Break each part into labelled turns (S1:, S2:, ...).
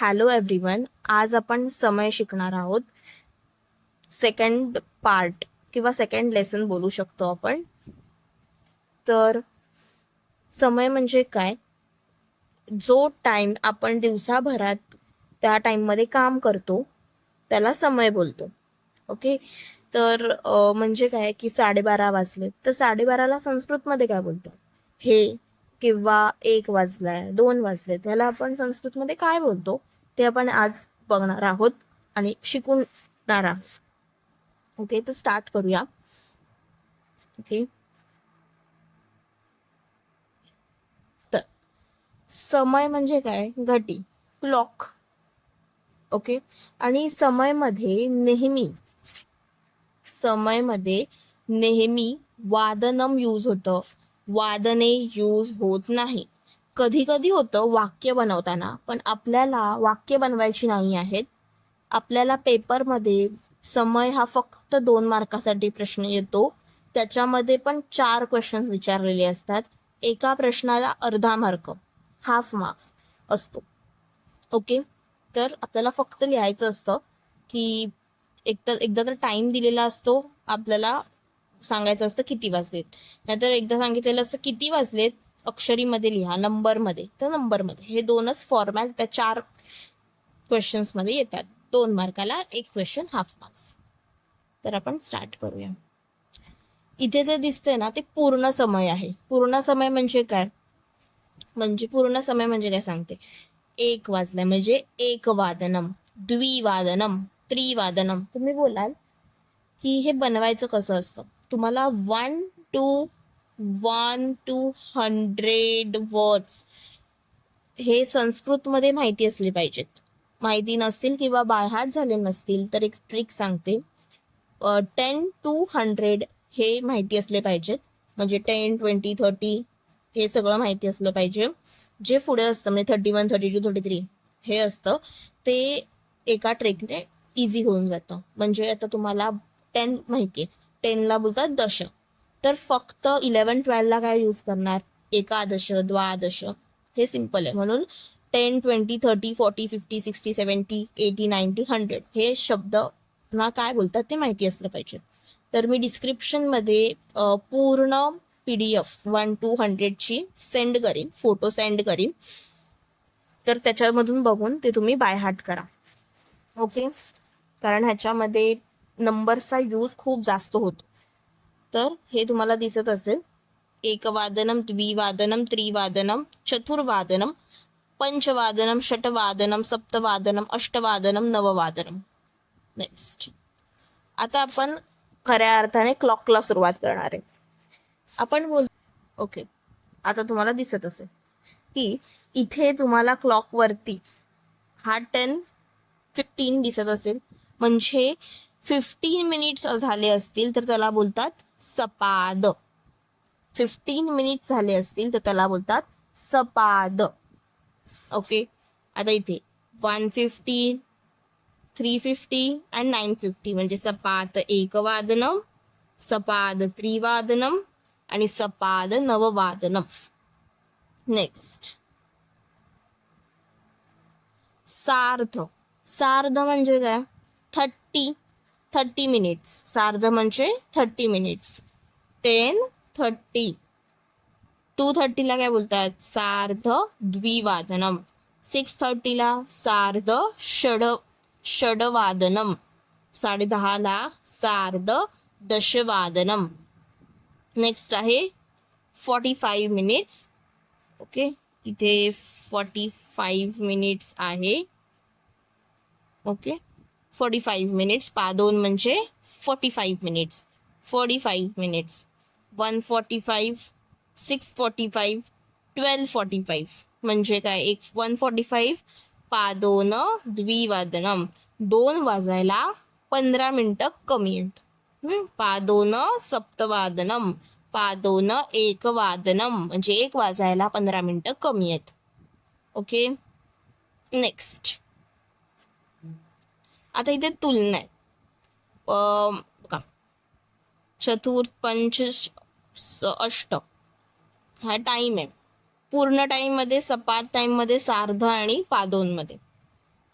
S1: Hello everyone. आज आपण समय शिकणार आहोत. सेकंड पार्ट किंवा सेकंड लेसन बोलू शकतो आपण. तर समय म्हणजे काय? जो टाइम आपण दिवसाभरात त्या टाइममध्ये काम करतो त्याला समय बोलतो. ओके. तर म्हणजे काय की 12:30 वाजले तर 12:30ला संस्कृतमध्ये काय बोलतात? हे किंवा 1 वाजलाय, 2 वाजले, त्याला आपण संस्कृतमध्ये काय बोलतो ते आपण आज बघणार आहोत आणि शिकणार आहोत. ओके, तर स्टार्ट करूया. ओके, तर समय म्हणजे काय? घटी, क्लॉक. ओके, आणि समयमध्ये नेहमी वादनम यूज होतं, वादने यूज होत नाही. कधी कधी होतं वाक्य बनवताना, पण आपल्याला वाक्य बनवायची नाही आहेत. आपल्याला पेपरमध्ये समय हा फक्त 2 मार्कासाठी प्रश्न येतो. त्याच्यामध्ये पण 4 क्वेश्चन्स विचारलेले असतात. एका प्रश्नाला अर्धा मार्क, हाफ मार्क्स असतो. ओके, तर आपल्याला फक्त लिहायचं असतं की एकदा तर टाइम दिलेला असतो, आपल्याला सांगायचं असतं किती वाजलेत. नाहीतर एकदा सांगितलेलं असतं किती वाजलेत, अक्षरीमध्ये लिहा, नंबरमध्ये तर नंबरमध्ये. हे 2च फॉर्मॅट त्या 4 क्वेश्चन्समध्ये येतात. 2 मार्काला 1 क्वेश्चन, हाफ मार्क्स. तर आपण स्टार्ट करूया. इथे जे दिसतंय ना ते पूर्ण समय आहे. पूर्ण समय म्हणजे काय? पूर्ण समय म्हणजे काय सांगते. 1 वाजलाय म्हणजे एकवादनम, द्विवादनम, त्रिवादनम. तुम्ही बोलाल की हे बनवायचं कसं असतं. तुम्हाला 1 to 100 वर्ड्स हे संस्कृतमध्ये माहिती असले पाहिजेत. माहिती नसतील किंवा बायहार्ट झाले नसतील तर एक ट्रिक सांगते. 10 to 100 हे माहिती असले पाहिजेत. म्हणजे 10, 20, 30 हे सगळं माहिती असलं पाहिजे. जे पुढे असतं म्हणजे 31, 32, 33 हे असतं ते एका ट्रिकने इझी होऊन जातं. म्हणजे आता तुम्हाला 10 माहितीये, 10ला बोलतात दश, तर फक्त 11, 12ला काय यूज करणार? एकादश, द्वादश. हे सिम्पल आहे. म्हणून 10, 20, 30, 40, 50, 60, 70, 80, 90, 100 हे शब्द ना काय बोलतात ते माहिती असलं पाहिजे. तर मी डिस्क्रिप्शनमध्ये पूर्ण PDF 1 to 100 ची सेंड करीन, फोटो सेंड करीन. तर त्याच्यामधून बघून ते तुम्ही बाय हार्ट करा. ओके, कारण ह्याच्यामध्ये नंबरचा यूज खूप जास्त होतो. तर हे तुम्हाला दिसत असेल. एकवादनम, द्विवादनम, त्रिवादनम, चतुर्वादनम, पंचवादनम, षटवादनम, सप्तवादनम, अष्टवादनम, नववादनम. नेक्स्ट, आता आपण खऱ्या अर्थाने क्लॉकला सुरुवात करणार आहे. आपण बोल. ओके, आता तुम्हाला दिसत असेल की इथे तुम्हाला क्लॉक वरती हा 10:15 दिसत असेल. म्हणजे 15 मिनिट्स झाले असतील तर त्याला बोलतात सपाद. 15 मिनिट्स झाले असतील तर त्याला बोलतात सपाद. ओके, आता इथे 150, 350 आणि 950 म्हणजे सपाद एकवादनम, सपाद त्रिवादनम आणि सपाद नववादनम. नेक्स्ट, सार्ध. सार्ध म्हणजे काय? 30 मिनिट्स. सार्ध म्हणजे 30 मिनिट्स. 10:30. 2:30ला काय बोलतात? सार्ध द्विवादनम. 6:30ला सार्ध षडवादनम. 10:30ला सार्ध दशवादनम. नेक्स्ट आहे 45 मिनिट्स. ओके, इथे 45 मिनिट्स आहे. Okay, 45 minutes. 2 म्हणजे 45 मिनिट्स. 45 मिनिट्स. 145, 645, 1245 म्हणजे काय? 145 2 द्विवादनम. 2 वाजायला 15 मिनिटं कमी आहेत. 2 सप्तवादनम. 2 एकवादनम म्हणजे 1 वाजायला 15 मिनिटं कमी आहेत. ओके, नेक्स्ट, आता इथे तुलना आहे. बघा, चतुर्थ, पंच, अष्ट हा टाइम आहे. पूर्ण टाइम मध्ये, सपाट टाइम मध्ये, सार्ध आणि पादोन मध्ये.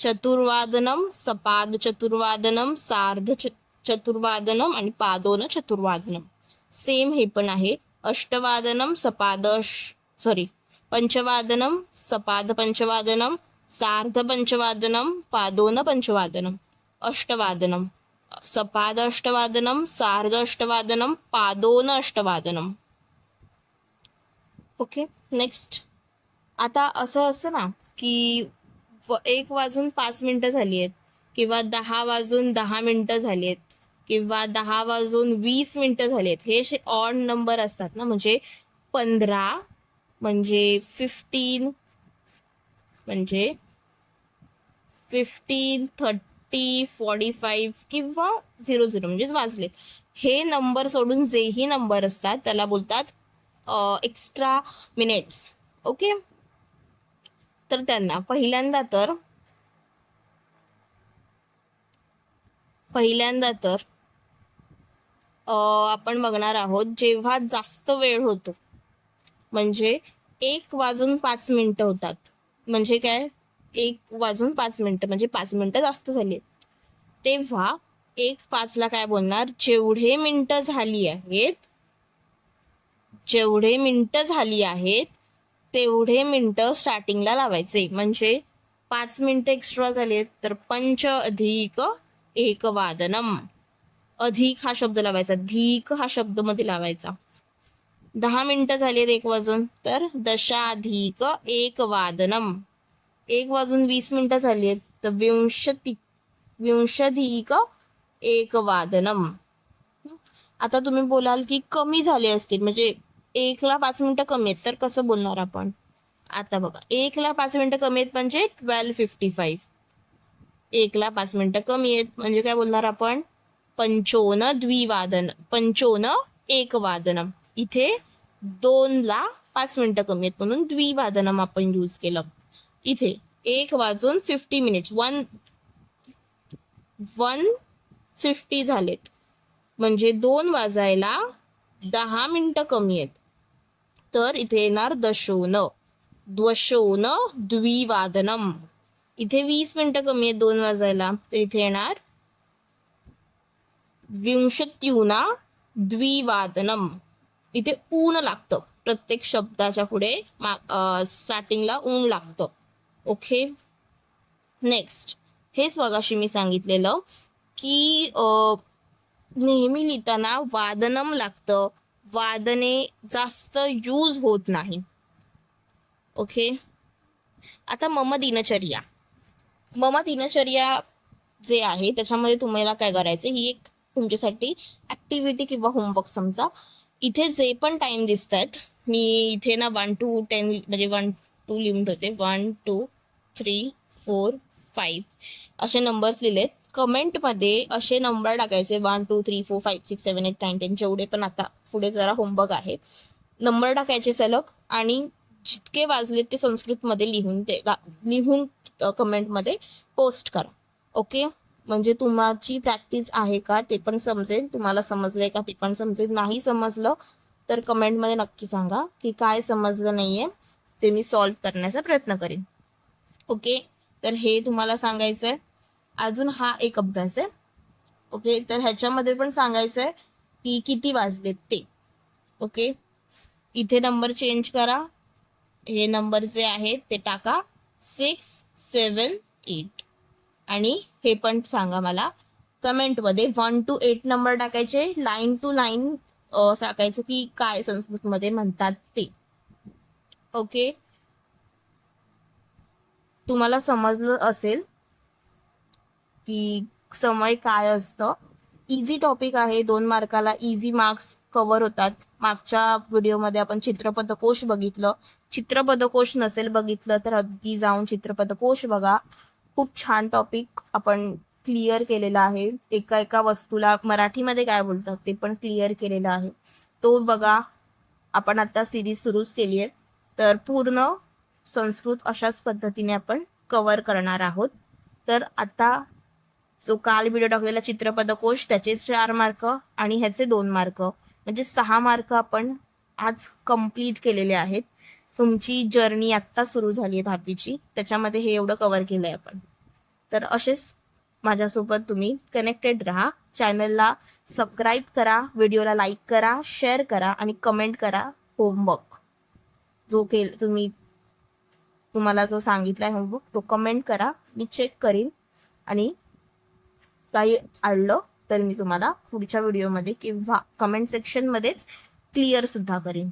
S1: चतुर्वादनम, सपाद चतुर्वादनम, सार्ध चतुर्वादनम आणि पादोन चतुर्वादनम. सेम हे पण आहे. अष्टवादनम, पंचवादनम, सपाद पंचवादनम, सार्ध पंचवादनम, पादोन पंचवादनम. अष्टवादनम, सपाद अष्टवादनम, सार्ध अष्टवादनम, पादोन अष्टवादनम. Okay, next. आता असं असतं ना की 1:05 झाली आहेत, किंवा 10:10 झाली आहेत, किंवा 10:20 झाली आहेत. हे असे ऑड नंबर असतात ना, म्हणजे 15, म्हणजे 15, म्हणजे 15, 30, 45 किंवा 00 म्हणजे वाजलेत. हे नंबर सोडून जेही नंबर असतात त्याला बोलतात एक्स्ट्रा मिनिट्स. ओके, तर त्यांना पहिल्यांदा तर आपण बघणार आहोत जेव्हा जास्त वेळ होतो, म्हणजे 1:05 होतात. म्हणजे काय, 1:05 म्हणजे 5 मिनिटं जास्त झाली, तेव्हा 1:05 काय बोलणार, जेवढे मिनिटं झाली आहेत तेवढे मिनिटं स्टार्टिंगला लावायचे. म्हणजे 5 मिनिटं एक्स्ट्रा झालेत तर पंच अधिक 1 वादनम. अधिक हा शब्द लावायचा, धीक हा शब्द मध्ये लावायचा. 10 मिनिटं झालीत 1 वाजून तर दशाधिक 1 वादनम. 1:20 झाली आहेत तर विंशधिक 1 वादनम. आता तुम्ही बोलाल की कमी झाले असतील, म्हणजे 1ला 5 मिनिटं कमी आहेत तर कसं बोलणार आपण. आता बघा, 1ला 5 मिनिटं कमी आहेत म्हणजे 12:55. 1ला 5 मिनिटं कमी आहेत म्हणजे काय बोलणार आपण, 55 1 वादनम. इथे 2ला 5 मिनिटं कमी आहेत म्हणून द्विवादनम आपण यूज केलं. इथे 1:50 1:50 झालेत म्हणजे 2 वाजायला 10 मिनिटं कमी आहेत, तर इथे येणार दशोन द्विवादनम. इथे 20 मिनिटं कमी आहेत 2 वाजायला, तर इथे येणार विंशत्युना द्विवादनम. इथे ऊन लागतं, प्रत्येक शब्दाच्या पुढे स्टार्टिंगला ऊन लागतं. Okay, next. हेच मगाशी मी सांगितलेलं की नेहमी लिहिताना वादनम लागतं, वादने जास्त यूज होत नाही. ओके, आता मम दिनचर्या जे आहे त्याच्यामध्ये तुम्हाला काय करायचं, ही एक तुमच्यासाठी ऍक्टिव्हिटी किंवा होमवर्क समजा. इथे जे पण टाइम दिसत आहेत, मी इथे ना 1 to 10 म्हणजे 1 to लिहून ठेवते. 1 2 3 4 5 असे नंबर्स लिहिलेत. कमेंटमध्ये असे नंबर टाकायचे 1 2 3 4 5 6 7 8 9 10 जेवढे पण. आता पुढे जरा होमवर्क आहे, नंबर टाकायचे सलग आणि जितके वाजलेत ते संस्कृतमध्ये लिहून कमेंटमध्ये पोस्ट करा. ओके, म्हणजे तुमची प्रॅक्टिस आहे का ते पण समजेल, तुम्हाला समजलंय का ते पण समजेल. नाही समजलं तर कमेंटमध्ये नक्की सांगा की काय समजलं नाहीये, ते मी सॉल्व्ह करण्याचा प्रयत्न करेन. ओके, तर हे तुम्हाला सांगायचंय. अजून हा एक अभ्यास आहे. ओके, तर ह्याच्यामध्ये पण सांगायचंय की किती वाजलेत ते. ओके, इथे नंबर चेंज करा, हे नंबर जे आहेत ते टाका 6 7 8 आणि हे पण सांगा मला कमेंटमध्ये. 1 to 8 नंबर टाकायचे, लाईन टू लाईन सांगायचं की काय संस्कृतमध्ये म्हणतात ते. ओके, तुम्हाला समजलं असेल की समय काय असतं. इझी टॉपिक आहे, 2 मार्काला इझी मार्क्स कव्हर होतात. मागच्या व्हिडिओमध्ये आपण चित्रपदकोश बघितलं. चित्रपदकोश नसेल बघितलं तर अगदी जाऊन चित्रपदकोश बघा. खूप छान टॉपिक आपण क्लिअर केलेला आहे. एका वस्तूला मराठीमध्ये काय बोलतात ते पण क्लिअर केलेलं आहे, तो बघा. आपण आता सिरीज सुरूच केली आहे, तर पूर्ण संस्कृत अशाच पद्धतीने आपण कव्हर करणार आहोत. तर आता जो काल व्हिडिओ टाकलेला चित्रपदकोश त्याचे 4 मार्क आणि ह्याचे 2 मार्क, म्हणजे 6 मार्क आपण आज कंप्लीट केलेले आहेत. तुमची जर्नी आत्ता सुरू झाली आहे 10वीची, त्याच्यामध्ये हे एवढं कव्हर केलंय आपण. तर असेच माझ्यासोबत तुम्ही कनेक्टेड राहा. चॅनलला सबस्क्राईब करा, व्हिडिओला लाईक करा, शेअर करा आणि कमेंट करा होमवर्क जो तुम्हाला जो सांगितलाय होमवर्क तो कमेंट करा. मी चेक करीन आणि काही अडलं तर मी तुम्हाला पुढच्या व्हिडिओमध्ये किंवा कमेंट सेक्शन मध्येच क्लिअर सुद्धा करीन.